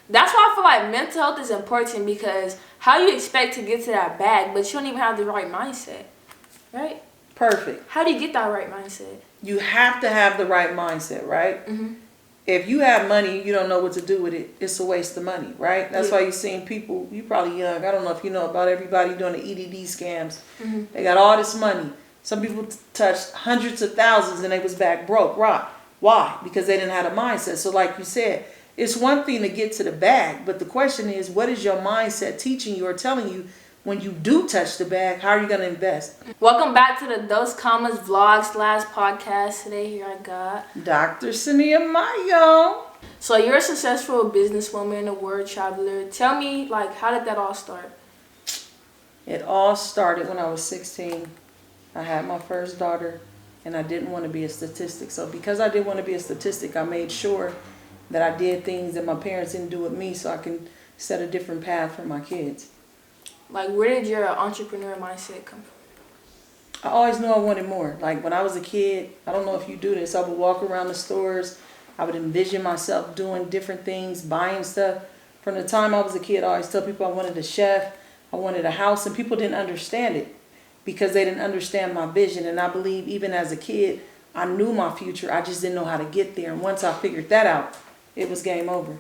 That's why I feel like mental health is important, because how you expect to get to that bag, but you don't even have the right mindset, right? Perfect. How do you get that right mindset? You have to have the right mindset, right? Mm-hmm. If you have money, you don't know what to do with it, it's a waste of money, right? That's why you're seeing people, you probably young, I don't know if you know about everybody doing the EDD scams. Mm-hmm. They got all this money. Some people touched hundreds of thousands and they was back broke. Right? Why? Because they didn't have a mindset. So like you said, it's one thing to get to the bag, but the question is, what is your mindset teaching you or telling you when you do touch the bag? How are you going to invest? Welcome back to the Dos Commas Vlogs last podcast. Today here I got Dr. Sania Mayo. So you're a successful businesswoman, a word traveler. Tell me, like, how did that all start? It all started when I was 16. I had my first daughter, and I didn't want to be a statistic. So because I didn't want to be a statistic, I made sure that I did things that my parents didn't do with me so I can set a different path for my kids. Like, where did your entrepreneur mindset come from? I always knew I wanted more. Like when I was a kid, I don't know if you do this, I would walk around the stores. I would envision myself doing different things, buying stuff. From the time I was a kid, I always tell people I wanted a chef, I wanted a house, and people didn't understand it because they didn't understand my vision. And I believe even as a kid, I knew my future. I just didn't know how to get there. And once I figured that out, it was game over.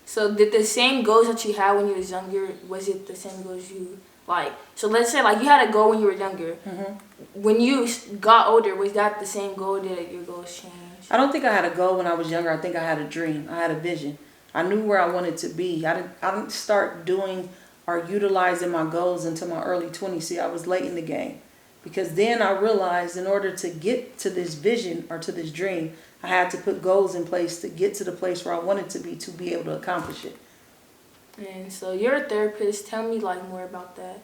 So did the same goals that you had when you was younger, was it the same goals you, like, so let's say, like, you had a goal when you were younger. Mm-hmm. When you got older, was that the same goal? Did your goals change? I don't think I had a goal when I was younger. I think I had a dream. I had a vision. I knew where I wanted to be. I didn't start doing or utilizing my goals until my early 20s. See, I was late in the game. Because then I realized in order to get to this vision or to this dream, I had to put goals in place to get to the place where I wanted to be able to accomplish it. And so you're a therapist. Tell me, like, more about that.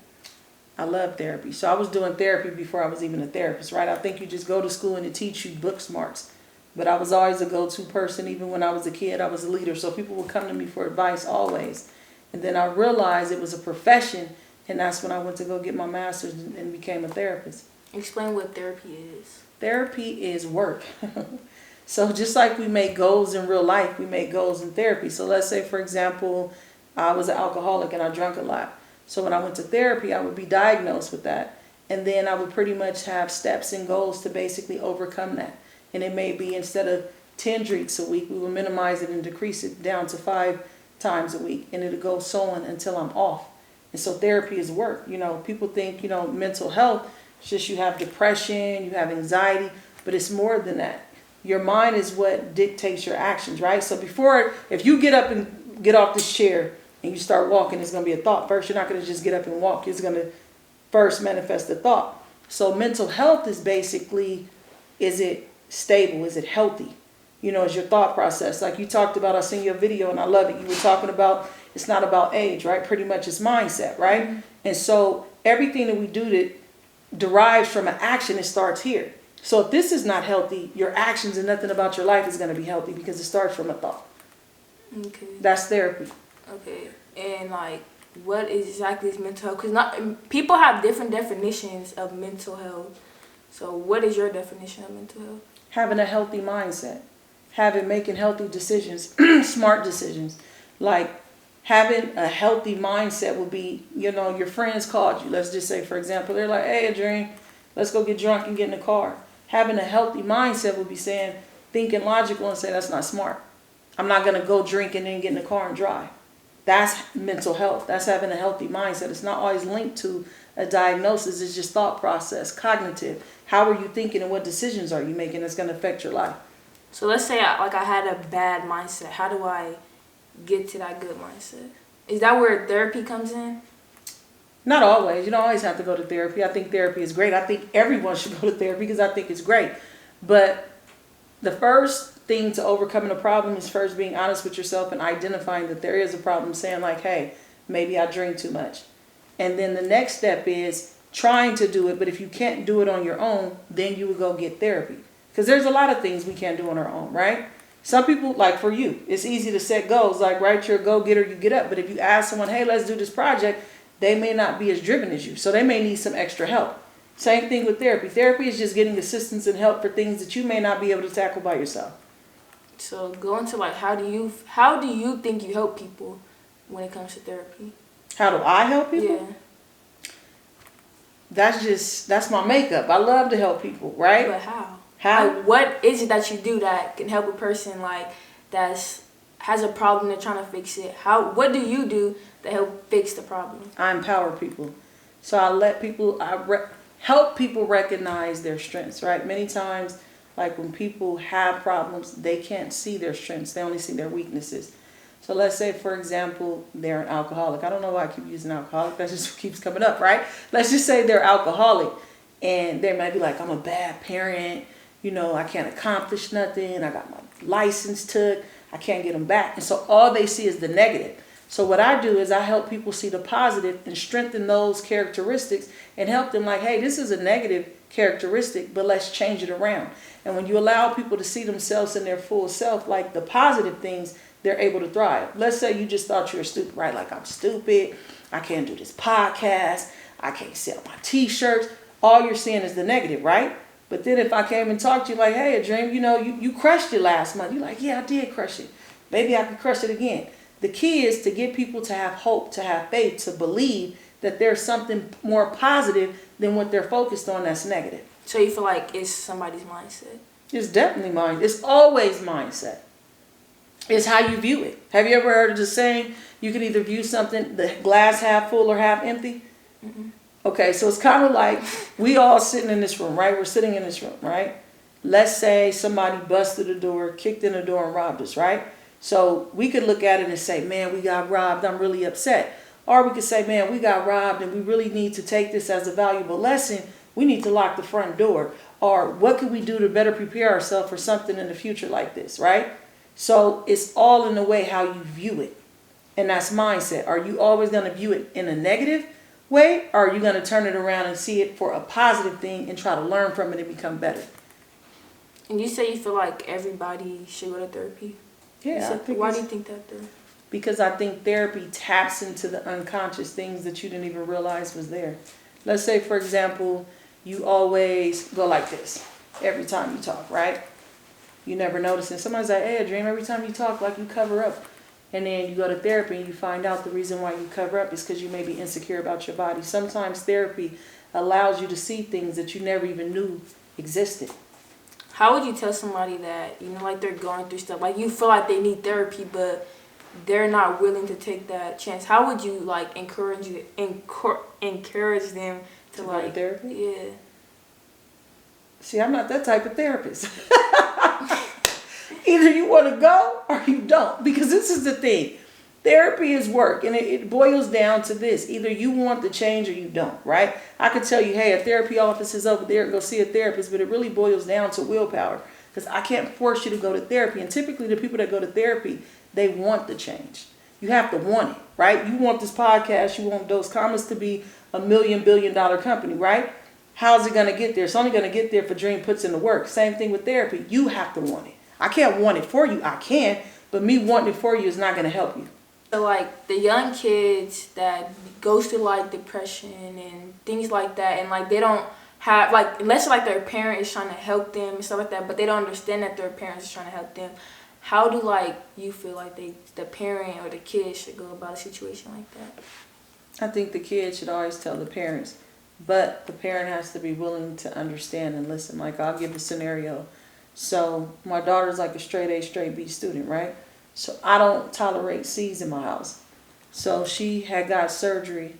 I love therapy. So I was doing therapy before I was even a therapist, right? I think you just go to school and it teach you book smarts. But I was always a go-to person. Even when I was a kid, I was a leader. So people would come to me for advice always. And then I realized it was a profession. And that's when I went to go get my master's and became a therapist. Explain what therapy is. Therapy is work. So just like we make goals in real life, we make goals in therapy. So let's say, for example, I was an alcoholic and I drank a lot. So when I went to therapy, I would be diagnosed with that. And then I would pretty much have steps and goals to basically overcome that. And it may be instead of 10 drinks a week, we will minimize it and decrease it down to 5 times a week. And it'll go so on until I'm off. And so therapy is work. You know, people think, you know, mental health, it's just you have depression, you have anxiety, but it's more than that. Your mind is what dictates your actions, right? So if you get up and get off this chair and you start walking, it's going to be a thought first. You're not going to just get up and walk. It's going to first manifest a thought. So mental health is basically, is it stable? Is it healthy? You know, is your thought process. Like you talked about, I seen your video and I love it. You were talking about, it's not about age, right? Pretty much it's mindset, right? Mm-hmm. And so everything that we do that derives from an action, it starts here. So if this is not healthy, your actions and nothing about your life is going to be healthy because it starts from a thought. Okay. That's therapy. Okay. And, like, what exactly is mental health? Because people have different definitions of mental health. So what is your definition of mental health? Having a healthy mindset. Making healthy decisions, smart decisions. Like having a healthy mindset would be, you know, your friends called you. Let's just say, for example, they're like, hey, Adrienne, let's go get drunk and get in the car. Having a healthy mindset would be saying, thinking logical and say, that's not smart. I'm not going to go drink and then get in the car and drive. That's mental health. That's having a healthy mindset. It's not always linked to a diagnosis. It's just thought process, cognitive. How are you thinking and what decisions are you making that's going to affect your life? So let's say I had a bad mindset. How do I get to that good mindset? Is that where therapy comes in? Not always. You don't always have to go to therapy. I think therapy is great. I think everyone should go to therapy because I think it's great. But the first thing to overcoming a problem is first being honest with yourself and identifying that there is a problem, saying like, hey, maybe I drink too much. And then the next step is trying to do it. But if you can't do it on your own, then you would go get therapy. Because there's a lot of things we can't do on our own, right? Some people, like for you, it's easy to set goals. Like, right, you're a go-getter, you get up. But if you ask someone, hey, let's do this project, they may not be as driven as you. So they may need some extra help. Same thing with therapy. Therapy is just getting assistance and help for things that you may not be able to tackle by yourself. So go into like how do you think you help people when it comes to therapy? How do I help people? Yeah. That's my makeup. I love to help people, right? But how? How? Like, what is it that you do that can help a person like has a problem, they're trying to fix it? What do you do to help fix the problem? I empower people. So I let people, help people recognize their strengths, right? Many times, like when people have problems, they can't see their strengths. They only see their weaknesses. So let's say, for example, they're an alcoholic. I don't know why I keep using alcoholic. That just keeps coming up, right? Let's just say they're alcoholic and they might be like, I'm a bad parent. You know, I can't accomplish nothing. I got my license took. I can't get them back. And so all they see is the negative. So what I do is I help people see the positive and strengthen those characteristics and help them like, hey, this is a negative characteristic, but let's change it around. And when you allow people to see themselves in their full self, like the positive things, they're able to thrive. Let's say you just thought you were stupid, right? Like, I'm stupid. I can't do this podcast. I can't sell my t-shirts. All you're seeing is the negative, right? But then if I came and talked to you like, hey, Adreem, you know, you crushed it last month. You're like, yeah, I did crush it. Maybe I could crush it again. The key is to get people to have hope, to have faith, to believe that there's something more positive than what they're focused on that's negative. So you feel like it's somebody's mindset? It's definitely mine. It's always mindset. It's how you view it. Have you ever heard of the saying, you can either view something, the glass half full or half empty? Mm-hmm. Okay, so it's kind of like we all sitting in this room, right? We're sitting in this room, right? Let's say somebody busted the door, kicked in the door and robbed us, right? So we could look at it and say, man, we got robbed. I'm really upset. Or we could say, man, we got robbed and we really need to take this as a valuable lesson. We need to lock the front door. Or what could we do to better prepare ourselves for something in the future like this, right? So it's all in the way how you view it. And that's mindset. Are you always going to view it in a negative way? Or are you going to turn it around and see it for a positive thing and try to learn from it and become better? And you say you feel like everybody should go to therapy? Yeah. Why do you think that though? Because I think therapy taps into the unconscious things that you didn't even realize was there. Let's say, for example, you always go like this every time you talk, right? You never notice it. Somebody's like, hey, Adreem, every time you talk, like you cover up. And then you go to therapy and you find out the reason why you cover up is because you may be insecure about your body. Sometimes therapy allows you to see things that you never even knew existed. How would you tell somebody that, you know, like they're going through stuff, like you feel like they need therapy, but they're not willing to take that chance? How would you like encourage them to like go to therapy? Yeah. See, I'm not that type of therapist. Either you want to go or you don't, because this is the thing. Therapy is work, and it boils down to this. Either you want the change or you don't, right? I could tell you, hey, a therapy office is over there, go see a therapist, but it really boils down to willpower, because I can't force you to go to therapy. And typically the people that go to therapy, they want the change. You have to want it, right? You want this podcast, you want those comments to be $1 billion company, right? How's it going to get there? It's only going to get there if Adreem puts in the work. Same thing with therapy. You have to want it. I can't want it for you. I can, but me wanting it for you is not going to help you. So like the young kids that goes through like depression and things like that, and like they don't have like, unless like their parent is trying to help them and stuff like that, but they don't understand that their parents is trying to help them. How do like you feel like the parent or the kid should go about a situation like that? I think the kid should always tell the parents, but the parent has to be willing to understand and listen. Like, I'll give a scenario. So my daughter's like a straight A, straight B student, right? So I don't tolerate C's in my house. So she had got surgery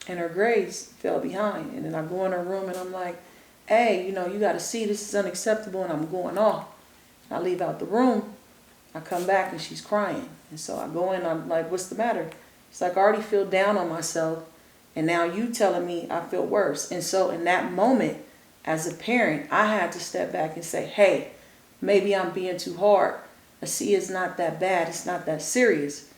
and her grades fell behind. And then I go in her room and I'm like, hey, you know, you got to see this is unacceptable, and I'm going off. I leave out the room. I come back and she's crying. And so I go in, I'm like, what's the matter? It's like, I already feel down on myself, and now you telling me I feel worse. And so in that moment, as a parent, I had to step back and say, hey, maybe I'm being too hard. A C is not that bad. It's not that serious.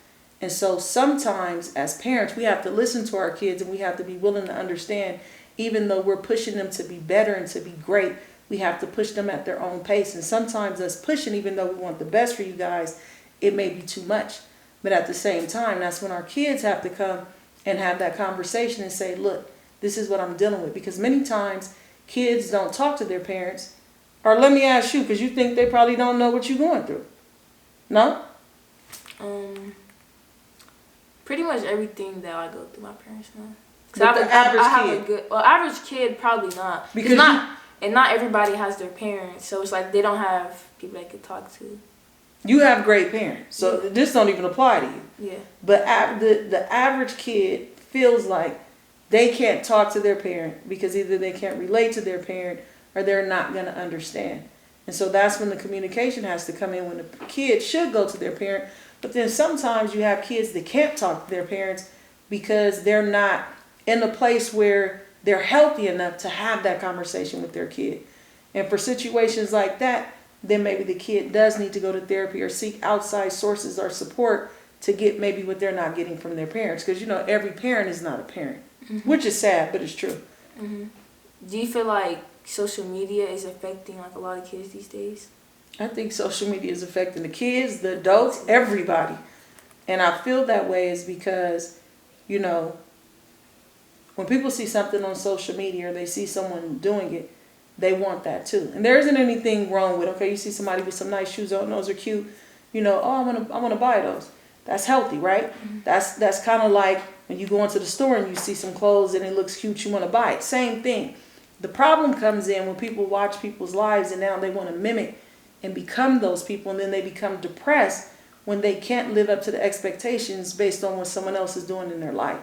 And so sometimes as parents, we have to listen to our kids, and we have to be willing to understand, even though we're pushing them to be better and to be great, we have to push them at their own pace. And sometimes us pushing, even though we want the best for you guys, it may be too much. But at the same time, that's when our kids have to come and have that conversation and say, look, this is what I'm dealing with. Because many times kids don't talk to their parents. Or let me ask you, because you think they probably don't know what you're going through. No? Pretty much everything that I go through, my parents know. But the average kid? A good, well, average kid probably not. Because and not everybody has their parents, so it's like they don't have people they could talk to. you have great parents, so this don't even apply to you. Yeah. But the average kid feels like they can't talk to their parent because either they can't relate to their parent or they're not going to understand. And so that's when the communication has to come in, when the kid should go to their parent. But then sometimes you have kids that can't talk to their parents because they're not in a place where they're healthy enough to have that conversation with their kid. And for situations like that, then maybe the kid does need to go to therapy or seek outside sources or support to get maybe what they're not getting from their parents. Because, you know, every parent is not a parent, which is sad, but it's true. Do you feel like social media is affecting like a lot of kids these days? I think social media is affecting the kids, the adults, everybody. And I feel that way is because, you know, when people see something on social media or they see someone doing it, they want that too. And there isn't anything wrong with, okay, you see somebody with some nice shoes on, those are cute, you know, oh, I want to buy those. That's healthy, right? That's kind of like when you go into the store and you see some clothes and it looks cute, you want to buy it. Same thing. The problem comes in when people watch people's lives and now they want to mimic and become those people, and then they become depressed when they can't live up to the expectations based on what someone else is doing in their life.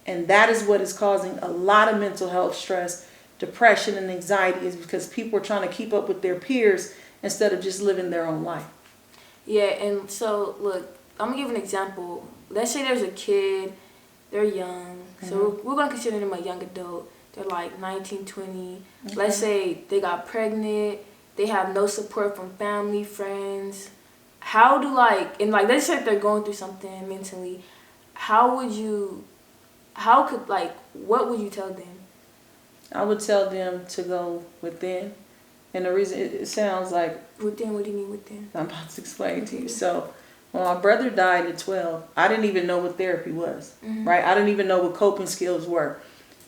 And that is what is causing a lot of mental health stress, depression, and anxiety, is because people are trying to keep up with their peers instead of just living their own life. Yeah, and so look, I'm gonna give an example. Let's say there's a kid, they're young, so we're gonna consider them a young adult. They're like 19, 20. Let's say they got pregnant, they have no support from family, friends. How do let's say they're going through something mentally, what would you tell them? I would tell them to go within. And the reason it sounds like... Within, what do you mean within? I'm about to explain to you. So when my brother died at 12, I didn't even know what therapy was, right? I didn't even know what coping skills were.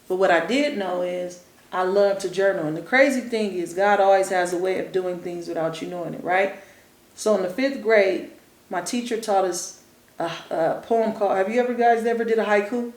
But what I did know is I love to journal. And the crazy thing is God always has a way of doing things without you knowing it, right? So in the 5th grade, my teacher taught us a poem called, have you guys ever did a haiku?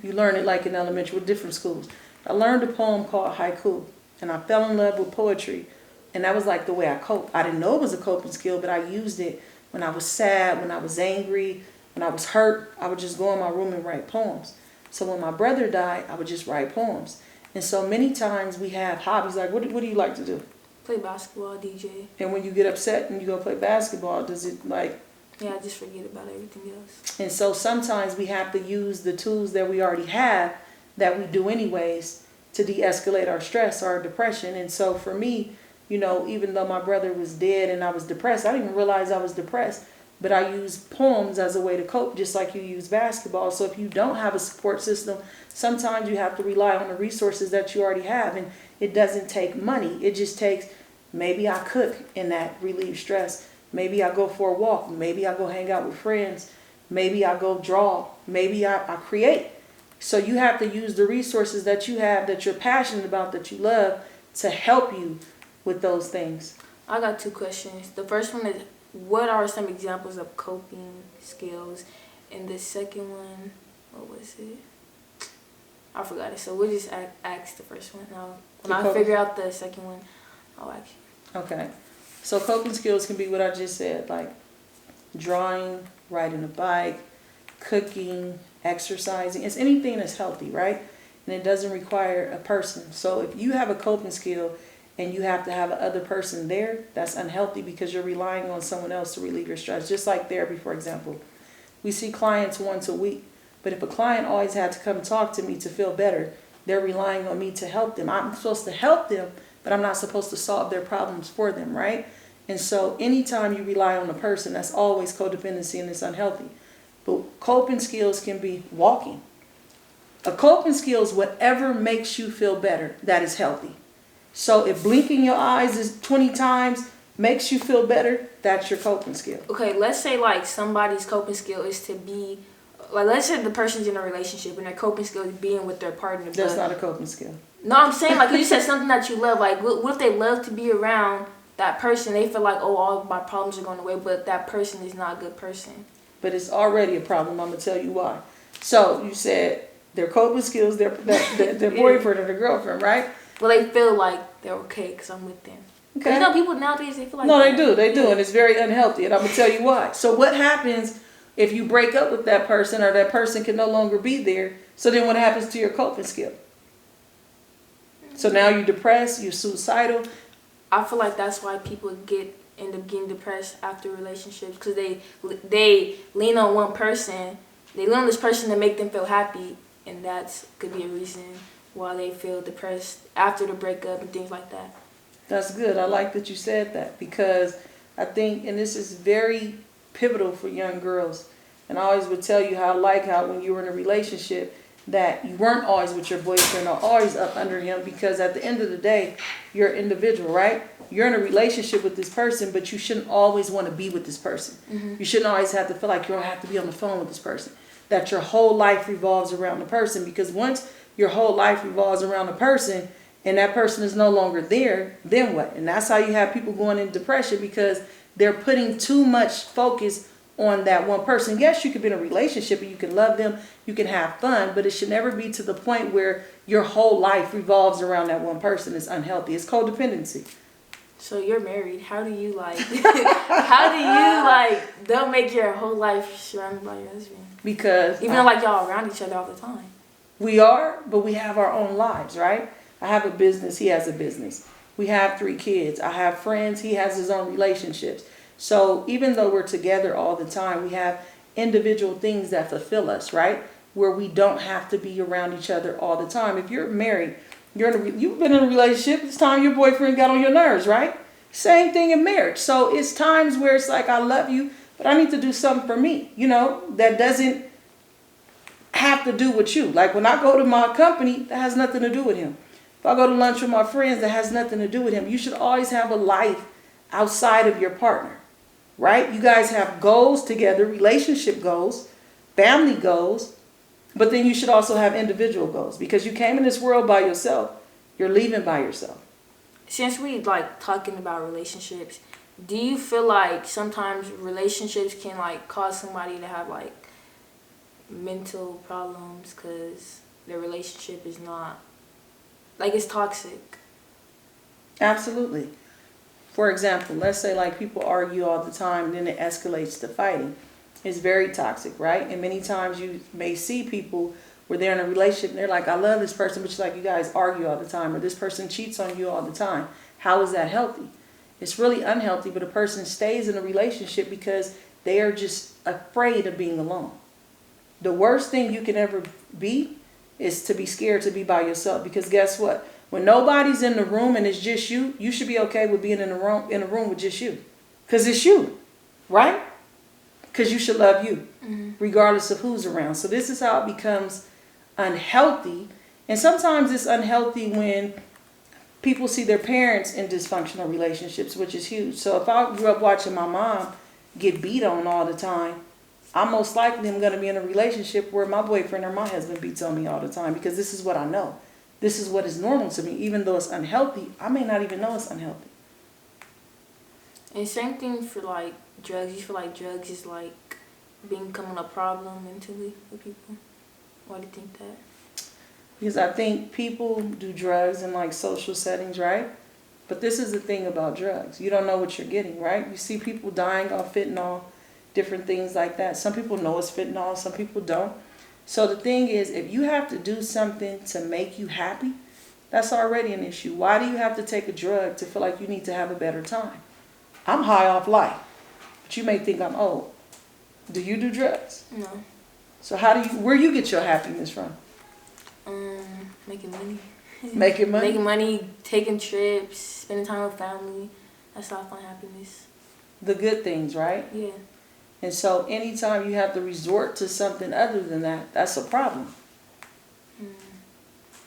You learn it like in elementary with different schools. I learned a poem called haiku, and I fell in love with poetry. And that was like the way I cope. I didn't know it was a coping skill, but I used it when I was sad, when I was angry, when I was hurt. I would just go in my room and write poems. So when my brother died, I would just write poems. And so many times we have hobbies. Like, what do you like to do? Play basketball, DJ. And when you get upset and you go play basketball, does it like... Yeah, I just forget about everything else. And so sometimes we have to use the tools that we already have that we do anyways to de-escalate our stress or our depression. And so for me, you know, even though my brother was dead and I was depressed, I didn't even realize I was depressed. But I use poems as a way to cope, just like you use basketball. So if you don't have a support system, sometimes you have to rely on the resources that you already have. And it doesn't take money. It just takes, maybe I cook and that relieves stress. Maybe I go for a walk. Maybe I go hang out with friends. Maybe I go draw. Maybe I create. So you have to use the resources that you have, that you're passionate about, that you love, to help you with those things. I got 2 questions. The first one is, what are some examples of coping skills? And the second one, what was it? I forgot it. So we'll just ask the first one. When I figure out the second one, I'll ask you. Okay. So coping skills can be what I just said, like drawing, riding a bike, cooking, exercising. It's anything that's healthy, right? And it doesn't require a person. So if you have a coping skill and you have to have another person there, that's unhealthy because you're relying on someone else to relieve your stress. Just like therapy, for example. We see clients once a week, but if a client always had to come talk to me to feel better, they're relying on me to help them. I'm supposed to help them, but I'm not supposed to solve their problems for them, right? And so anytime you rely on a person, that's always codependency, and it's unhealthy. But coping skills can be walking. A coping skill is whatever makes you feel better that is healthy. So if blinking your eyes is 20 times makes you feel better, that's your coping skill. Okay, let's say like somebody's coping skill is to be, like let's say the person's in a relationship and their coping skill is being with their partner. That's not a coping skill. No, I'm saying like you said something that you love. Like what if they love to be around that person, they feel like, oh, all my problems are going away, but that person is not a good person. But it's already a problem. I'm gonna tell you why. So you said their coping skills, their boyfriend or their girlfriend, right? Well, they feel like they're okay because I'm with them. Okay. You know, people nowadays, they feel like No, that. they do, and it's very unhealthy. And I'm gonna tell you why. So what happens if you break up with that person, or that person can no longer be there? So then what happens to your coping skill? So now you're depressed, you're suicidal. I feel like that's why people end up getting depressed after relationships, because they lean on one person. They lean on this person to make them feel happy, and that could be a reason why they feel depressed after the breakup and things like that. That's good. I like that you said that, because I think, and this is very pivotal for young girls, and I always would tell you how when you were in a relationship that you weren't always with your boyfriend or always up under him, because at the end of the day, you're an individual, right? You're in a relationship with this person, but you shouldn't always want to be with this person. Mm-hmm. You shouldn't always have to feel like you don't have to be on the phone with this person. That your whole life revolves around the person, because once your whole life revolves around the person and that person is no longer there, then what? And that's how you have people going into depression, because they're putting too much focus on that one person. Yes, you could be in a relationship and you can love them, you can have fun, but it should never be to the point where your whole life revolves around that one person. It's unhealthy. It's codependency. So you're married. How do you don't make your whole life surrounded by your husband? Because even though like y'all around each other all the time. We are, but we have our own lives, right? I have a business, he has a business. We have 3 kids. I have friends, he has his own relationships. So even though we're together all the time, we have individual things that fulfill us, right? Where we don't have to be around each other all the time. If you're married, you've been in a relationship, it's time your boyfriend got on your nerves, right? Same thing in marriage. So it's times where it's like, I love you, but I need to do something for me, that doesn't have to do with you. Like when I go to my company, that has nothing to do with him. If I go to lunch with my friends, that has nothing to do with him. You should always have a life outside of your partner, right? You guys have goals together, relationship goals, family goals, but then you should also have individual goals, because you came in this world by yourself. You're leaving by yourself. Since we talking about relationships, do you feel like sometimes relationships can cause somebody to have mental problems because their relationship is not it's toxic? Absolutely. For example, let's say people argue all the time and then it escalates to fighting. It's very toxic, right? And many times you may see people where they're in a relationship and they're like, I love this person, but you guys argue all the time, or this person cheats on you all the time. How is that healthy? It's really unhealthy, but a person stays in a relationship because they are just afraid of being alone. The worst thing you can ever be is to be scared to be by yourself, because guess what? When nobody's in the room and it's just you, you should be okay with being in a room with just you, because it's you, right? Because you should love you, regardless of who's around. So this is how it becomes unhealthy. And sometimes it's unhealthy when people see their parents in dysfunctional relationships, which is huge. So if I grew up watching my mom get beat on all the time, I most likely am going to be in a relationship where my boyfriend or my husband beats on me all the time, because this is what I know. This is what is normal to me. Even though it's unhealthy, I may not even know it's unhealthy. And same thing for drugs. You feel like drugs is becoming a problem mentally for people? Why do you think that? Because I think people do drugs in social settings, right? But this is the thing about drugs. You don't know what you're getting, right? You see people dying off fentanyl, different things like that. Some people know it's fentanyl, some people don't. So the thing is, if you have to do something to make you happy, that's already an issue. Why do you have to take a drug to feel like you need to have a better time? I'm high off life, but you may think I'm old. Do you do drugs? No. So where you get your happiness from? Making money. Making money? Making money, taking trips, spending time with family. That's how I find happiness. The good things, right? Yeah. And so anytime you have to resort to something other than that, that's a problem.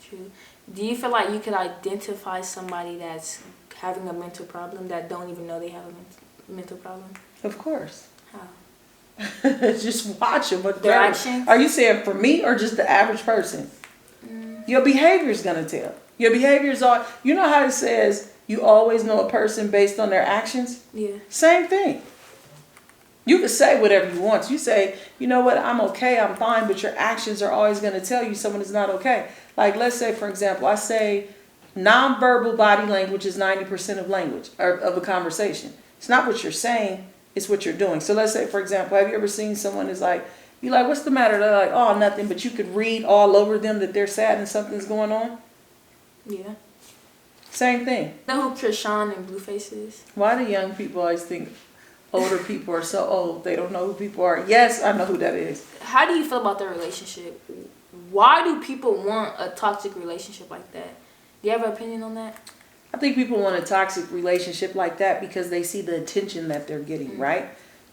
True. Do you feel like you could identify somebody that's having a mental problem that don't even know they have a mental problem? Of course. How? Just watch them. Their actions? Are you saying for me or just the average person? Your behavior is going to tell. Your behaviors are, you know how it says You always know a person based on their actions. Yeah. Same thing. You can say whatever you want. You say, you know what, I'm okay, I'm fine, but your actions are always going to tell you someone is not okay. Like, let's say, for example, I say nonverbal body language is 90% of language, or of a conversation. It's not what you're saying, it's what you're doing. So let's say, for example, have you ever seen someone is like, you're like, what's the matter? They're like, oh, nothing, but you could read all over them that they're sad and something's going on? Yeah. Same thing. You know who Krishan and Blueface is? Why do young people always think older people are so old they don't know who people are? Yes, I know who that is. How do you feel about their relationship? Why do people want a toxic relationship like that? Do you have an opinion on that? I think people want a toxic relationship like that because they see the attention that they're getting, right?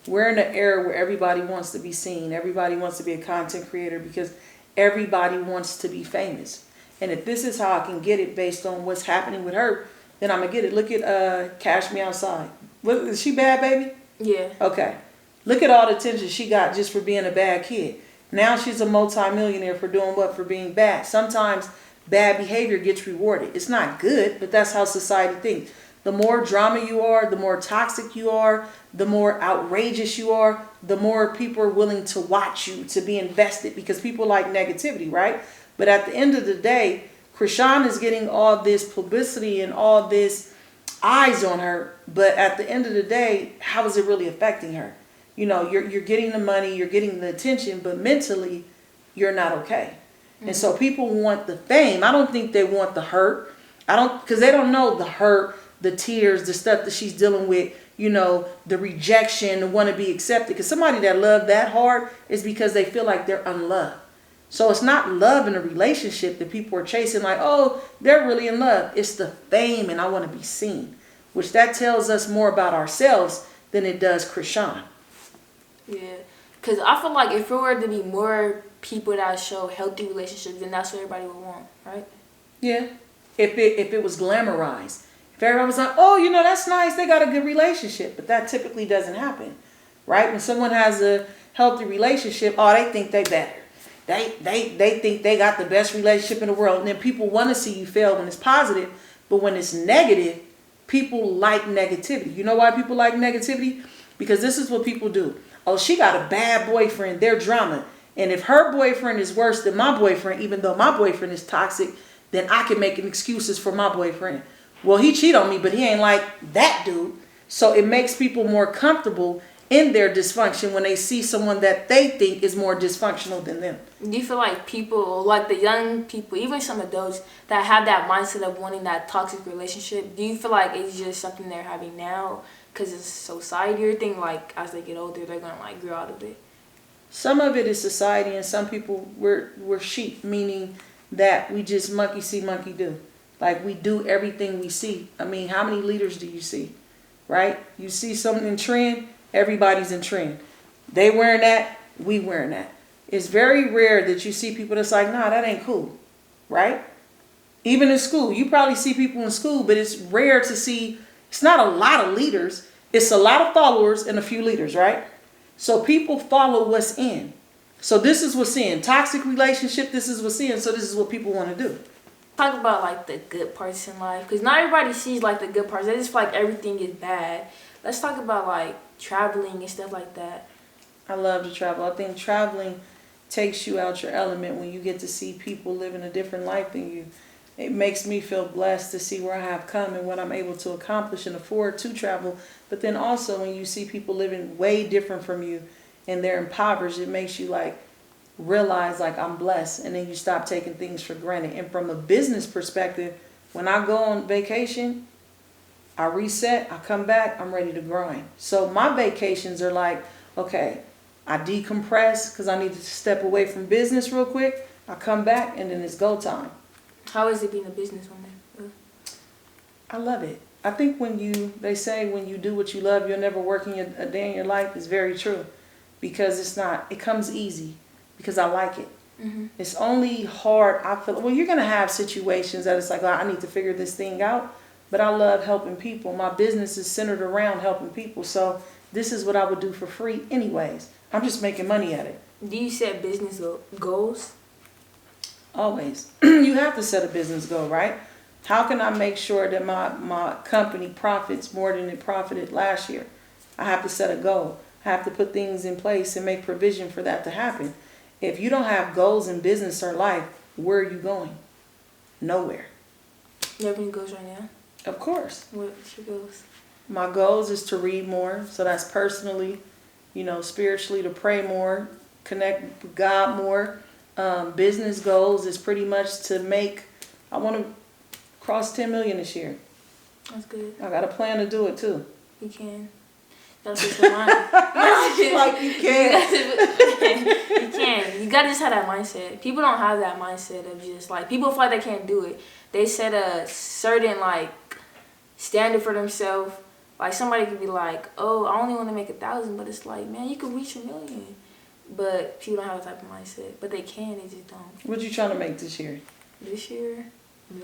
We're in an era where everybody wants to be seen. Everybody wants to be a content creator because everybody wants to be famous. And if this is how I can get it based on what's happening with her, then I'm going to get it. Look at Cash Me Outside. Is she bad, baby? Yeah. Okay. Look at all the attention she got just for being a bad kid. Now she's a multimillionaire for doing what? For being bad. Sometimes bad behavior gets rewarded. It's not good, but that's how society thinks. The more drama you are, the more toxic you are, the more outrageous you are, the more people are willing to watch you, to be invested, because people like negativity, right? But at the end of the day, Krishan is getting all this publicity and all this eyes on her, but at the end of the day, how is it really affecting her? You know, you're getting the money, you're getting the attention, but mentally, you're not okay. And so people want the fame. I don't think they want the hurt. Because they don't know the hurt, the tears, the stuff that she's dealing with, you know, the rejection, the want to be accepted. Because somebody that loved that hard is because they feel like they're unloved. So it's not love in a relationship that people are chasing like, oh, they're really in love. It's the fame and I want to be seen, which that tells us more about ourselves than it does Krishan. Yeah, because I feel like if it were to be more people that show healthy relationships, then that's what everybody would want, right? Yeah. If it was glamorized. If everybody was like, oh, you know, that's nice, they got a good relationship. But that typically doesn't happen, right? When someone has a healthy relationship, oh, they think they better. They think they got the best relationship in the world. And then people want to see you fail when it's positive. But when it's negative, people like negativity. You know why people like negativity? Because this is what people do. Oh, she got a bad boyfriend. They're drama. And if her boyfriend is worse than my boyfriend, even though my boyfriend is toxic, then I can make excuses for my boyfriend. Well, he cheated on me, but he ain't like that dude. So it makes people more comfortable in their dysfunction when they see someone that they think is more dysfunctional than them. Do you feel like people, like the young people, even some adults that have that mindset of wanting that toxic relationship, do you feel like it's just something they're having now because it's society or thing, like as they get older, they're going to like grow out of it? Some of it is society, and some people, we're sheep, meaning that we just monkey see, monkey do. Like we do everything we see. I mean, how many leaders do you see, right? You see something in trend, everybody's in trend. They wearing that, we wearing that. It's very rare that you see people that's like, nah, that ain't cool, right? Even in school, you probably see people in school, but it's rare to see, it's not a lot of leaders. It's a lot of followers and a few leaders, right? So people follow what's in. So this is what's in. Toxic relationship, this is what's in. So this is what people want to do. Talk about like the good parts in life, because not everybody sees like the good parts. They just feel like everything is bad. Let's talk about like traveling and stuff like that. I love to travel. I think traveling takes you out your element when you get to see people living a different life than you. It makes me feel blessed to see where I have come and what I'm able to accomplish and afford to travel. But then also when you see people living way different from you and they're impoverished, it makes you like realize like I'm blessed, and then you stop taking things for granted. And from a business perspective, when I go on vacation, I reset, I come back, I'm ready to grind. So my vacations are like, okay, I decompress because I need to step away from business real quick. I come back and then it's go time. How is it being a businesswoman? I love it. I think they say when you do what you love, you're never working a day in your life, is very true. Because it comes easy because I like it. Mm-hmm. It's only hard, I feel, well, you're going to have situations that it's like, oh, I need to figure this thing out. But I love helping people. My business is centered around helping people. So this is what I would do for free anyways. I'm just making money at it. Do you set business goals? Always. You have to set a business goal, right? How can I make sure that my company profits more than it profited last year? I have to set a goal. I have to put things in place and make provision for that to happen. If you don't have goals in business or life, where are you going? Nowhere. You have any goals right now? Of course. What's your goals? My goals is to read more. So that's personally, spiritually, to pray more, connect with God more. Business goals is pretty much I want to cross 10 million this year. That's good. I got a plan to do it too. You can. That's just the mind. Like you can. You can. You gotta just have that mindset. People don't have that mindset of just like, people feel like they can't do it. They set a certain like standard for themselves. Like somebody could be like, oh, I only want to make 1,000, but it's like, man, you could reach 1 million. But people don't have that type of mindset. But they can, they just don't. What you trying to make this year? This year, a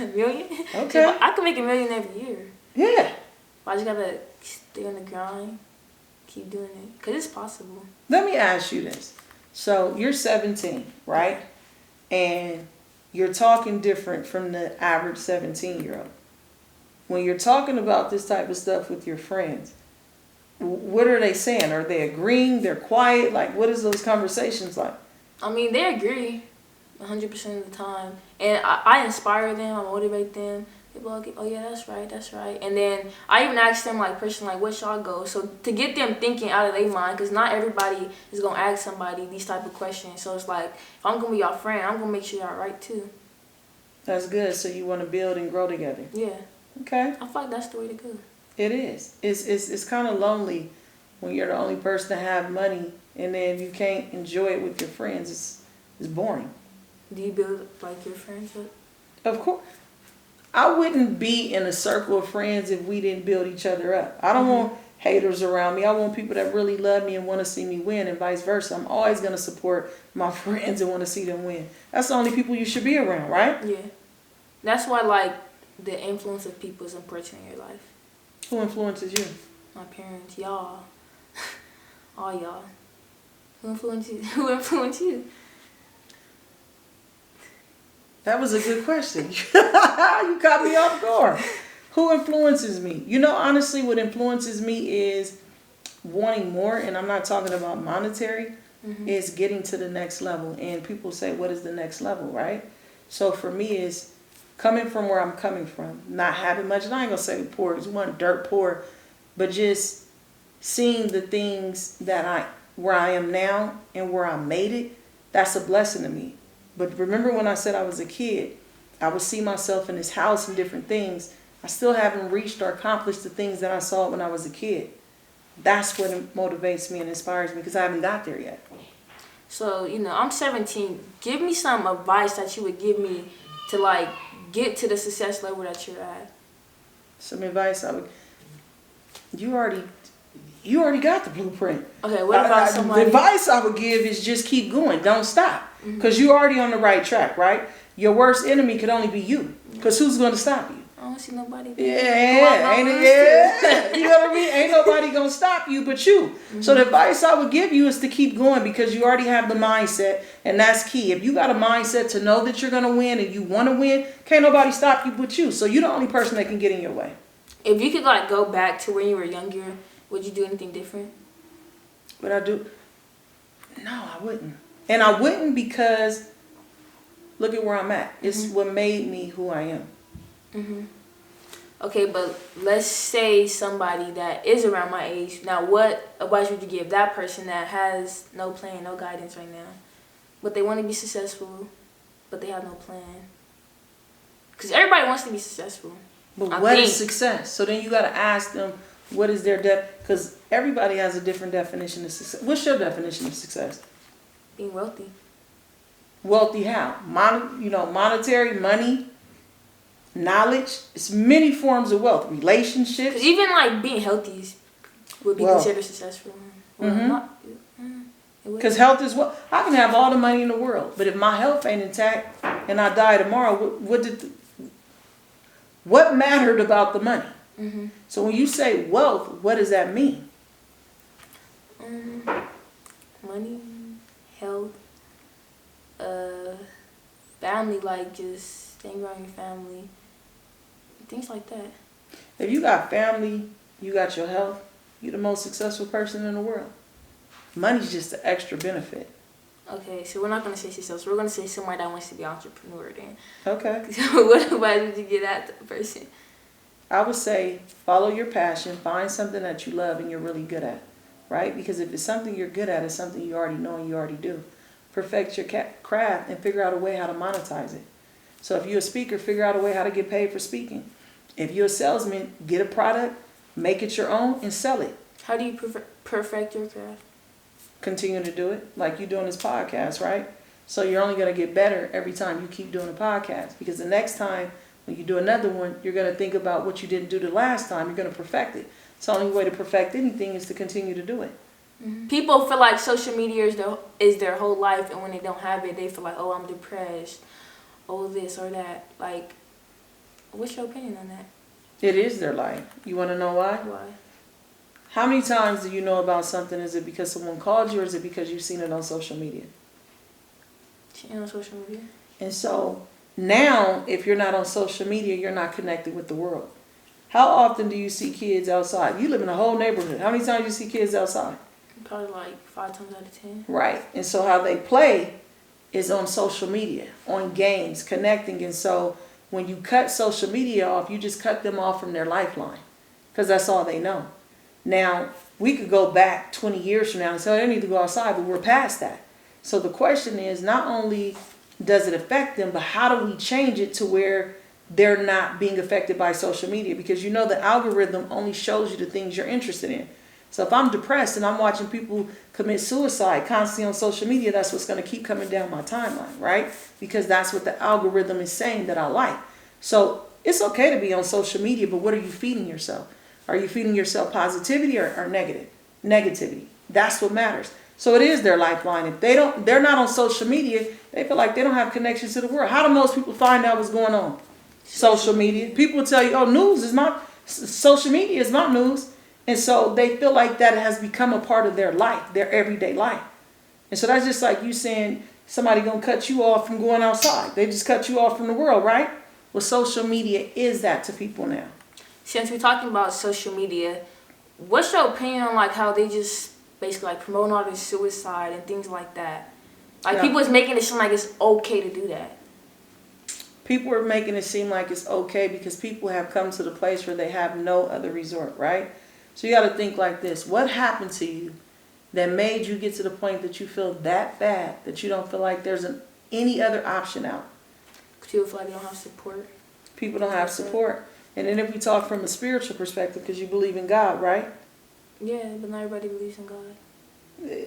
million. Okay. I could make 1 million every year. Yeah. But I just gotta stay on the grind, keep doing it, because it's possible. Let me ask you this. So you're 17, right? And you're talking different from the average 17-year-old. When you're talking about this type of stuff with your friends, what are they saying? Are they agreeing? They're quiet? Like, what is those conversations like? I mean, they agree 100% of the time. And I inspire them, I motivate them. People are like, oh yeah, that's right. And then I even ask them like personally, like, what's y'all goals? So to get them thinking out of their mind, because not everybody is going to ask somebody these type of questions. So it's like, if I'm going to be your friend, I'm going to make sure y'all right too. That's good. So you want to build and grow together. Yeah. Okay. I feel like that's the way to go. It is. It's kind of lonely when you're the only person to have money and then you can't enjoy it with your friends. It's boring. Do you build like your friends up? Of course. I wouldn't be in a circle of friends if we didn't build each other up. I don't want haters around me. I want people that really love me and want to see me win, and vice versa. I'm always going to support my friends and want to see them win. That's the only people you should be around, right? Yeah. That's why like the influence of people is important in your life. Who influences you? My parents, y'all. All y'all. Who influenced you? That was a good question. You caught me off guard. Who influences me? Honestly, what influences me is wanting more, and I'm not talking about monetary, is getting to the next level. And people say, what is the next level, right? So for me, is coming from where I'm coming from, not having much, and I ain't gonna say poor, because one dirt poor, but just seeing the things where I am now and where I made it, that's a blessing to me. But remember when I said I was a kid, I would see myself in this house and different things. I still haven't reached or accomplished the things that I saw when I was a kid. That's what motivates me and inspires me, because I haven't got there yet. So, I'm 17. Give me some advice that you would give me to like get to the success level that you're at. Some advice you already got the blueprint. Okay, what about somebody? The advice I would give is just keep going. Don't stop. Because you're already on the right track, right? Your worst enemy could only be you. Because who's going to stop you? I don't see nobody. Yeah. You know what I mean? Ain't nobody going to stop you but you. So the advice I would give you is to keep going, because you already have the mindset. And that's key. If you got a mindset to know that you're going to win and you want to win, can't nobody stop you but you. So you're the only person that can get in your way. If you could like go back to when you were younger, would you do anything different? Would I do? No, I wouldn't. And I wouldn't, because look at where I'm at. It's what made me who I am. Okay, but let's say somebody that is around my age. Now, what advice would you give that person that has no plan, no guidance right now? But they want to be successful, but they have no plan. Because everybody wants to be successful. But what is success? So then you got to ask them, what is their because everybody has a different definition of success. What's your definition of success? Being wealthy. Wealthy how? Monetary, money, knowledge. It's many forms of wealth. Relationships. Even like being healthy would be considered successful. Because health is wealth. I can have all the money in the world, but if my health ain't intact and I die tomorrow, what mattered about the money? So when you say wealth, what does that mean? Money, health, family, like just staying around your family, things like that. If you got family, you got your health, you're the most successful person in the world. Money's just an extra benefit. Okay, so we're not going to say success. We're going to say somebody that wants to be an entrepreneur then. Okay. So what advice would you give that person? I would say follow your passion, find something that you love and you're really good at, right? Because if it's something you're good at, it's something you already know and you already do. Perfect your craft and figure out a way how to monetize it. So if you're a speaker, figure out a way how to get paid for speaking. If you're a salesman, get a product, make it your own and sell it. How do you perfect your craft? Continue to do it like you're doing this podcast, right? So you're only going to get better every time you keep doing a podcast, because the next time when you do another one, you're going to think about what you didn't do the last time. You're going to perfect it. So the only way to perfect anything is to continue to do it. Mm-hmm. People feel like social media is their whole life, and when they don't have it, they feel like, oh, I'm depressed, oh, this or that. Like, what's your opinion on that? It is their life. You want to know why? Why? How many times do you know about something? Is it because someone called you, or is it because you've seen it on social media? Seen it on social media. And so now, if you're not on social media, you're not connected with the world. How often do you see kids outside? You live in a whole neighborhood. How many times do you see kids outside? Probably like 5 times out of 10. Right. And so how they play is on social media, on games, connecting. And so when you cut social media off, you just cut them off from their lifeline, because that's all they know. Now, we could go back 20 years from now and say, they need to go outside, but we're past that. So the question is, not only does it affect them, but how do we change it to where they're not being affected by social media? Because you know the algorithm only shows you the things you're interested in. So if I'm depressed and I'm watching people commit suicide constantly on social media, that's what's going to keep coming down my timeline, right? Because that's what the algorithm is saying that I like. So it's okay to be on social media, but what are you feeding yourself? Are you feeding yourself positivity or negativity? That's what matters. So it is their lifeline. If they're not on social media, they feel like they don't have connections to the world. How do most people find out what's going on? Social media. People will tell you, oh, social media is my news. And so they feel like that has become a part of their life, their everyday life. And so that's just like you saying somebody going to cut you off from going outside. They just cut you off from the world, right? Well, social media is that to people now. Since we're talking about social media, what's your opinion on like how they just basically like promoting all this suicide and things like that? Like people is making it seem like it's okay to do that. People are making it seem like it's okay because people have come to the place where they have no other resort, right? So you got to think like this. What happened to you that made you get to the point that you feel that bad that you don't feel like there's any other option out? People feel like they don't have support. People don't have support. And then if we talk from a spiritual perspective, because you believe in God, right? Yeah, but not everybody believes in God.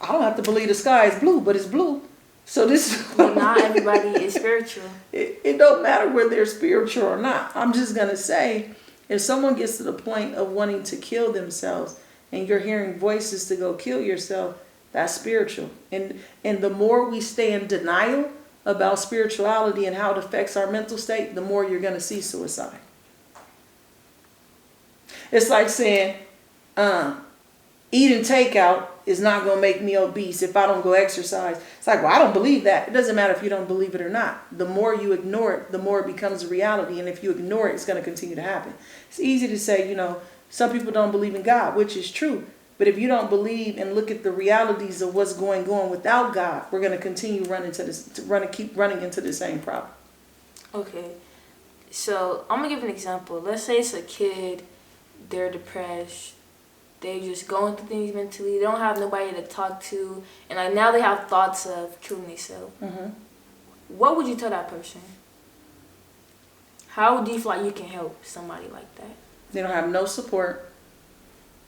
I don't have to believe the sky is blue, but it's blue. So this Well, not everybody is spiritual. It don't matter whether they're spiritual or not. I'm just going to say, if someone gets to the point of wanting to kill themselves and you're hearing voices to go kill yourself, that's spiritual. And the more we stay in denial about spirituality and how it affects our mental state, the more you're going to see suicide. It's like saying, eating takeout is not going to make me obese if I don't go exercise. It's like, well, I don't believe that. It doesn't matter if you don't believe it or not. The more you ignore it, the more it becomes a reality. And if you ignore it, it's going to continue to happen. It's easy to say, some people don't believe in God, which is true. But if you don't believe and look at the realities of what's going on without God, we're going to continue keep running into the same problem. Okay. So I'm going to give an example. Let's say it's a kid, they're depressed. They just going through things mentally. They don't have nobody to talk to. And like now they have thoughts of killing themselves. Mm-hmm. What would you tell that person? How do you feel like you can help somebody like that? They don't have no support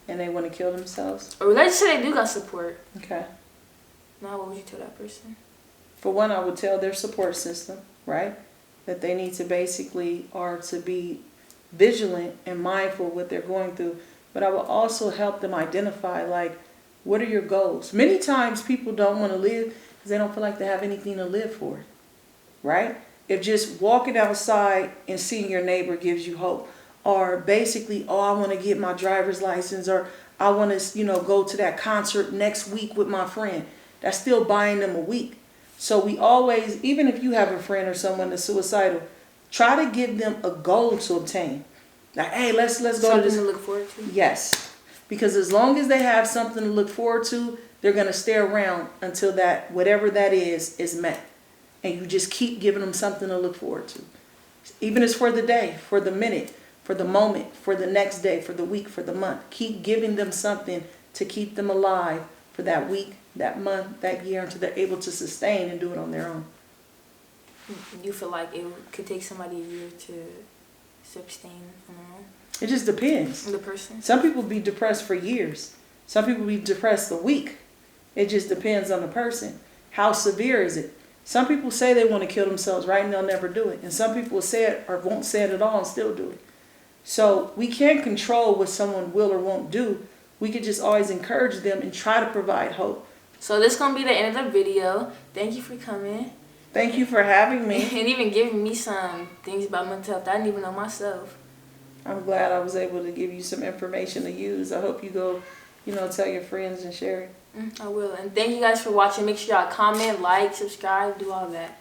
and they want to kill themselves. Or let's say they do got support. Okay. Now what would you tell that person? For one, I would tell their support system, right? That they need to basically are to be vigilant and mindful of what they're going through. But I will also help them identify, like, what are your goals? Many times people don't want to live because they don't feel like they have anything to live for, right? If just walking outside and seeing your neighbor gives you hope, or basically, I want to get my driver's license, or I want to, go to that concert next week with my friend, that's still buying them a week. So we always, even if you have a friend or someone that's suicidal, Try to give them a goal to obtain. Like, hey, let's go to Something this. to look forward to. Yes. Because as long as they have something to look forward to, they're going to stay around until that, whatever that is met. And you just keep giving them something to look forward to. Even if it's for the day, for the minute, for the moment, for the next day, for the week, for the month. Keep giving them something to keep them alive for that week, that month, that year, until they're able to sustain and do it on their own. You feel like it could take somebody a year to sustain on their own? It just depends. The person? Some people be depressed for years. Some people be depressed a week. It just depends on the person. How severe is it? Some people say they want to kill themselves, right, and they'll never do it. And some people will say it or won't say it at all and still do it. So we can't control what someone will or won't do. We could just always encourage them and try to provide hope. So this is going to be the end of the video. Thank you for coming. Thank you for having me. And even giving me some things about mental health I didn't even know myself. I'm glad I was able to give you some information to use. I hope you go, tell your friends and share it. I will. And thank you guys for watching. Make sure y'all comment, like, subscribe, do all that.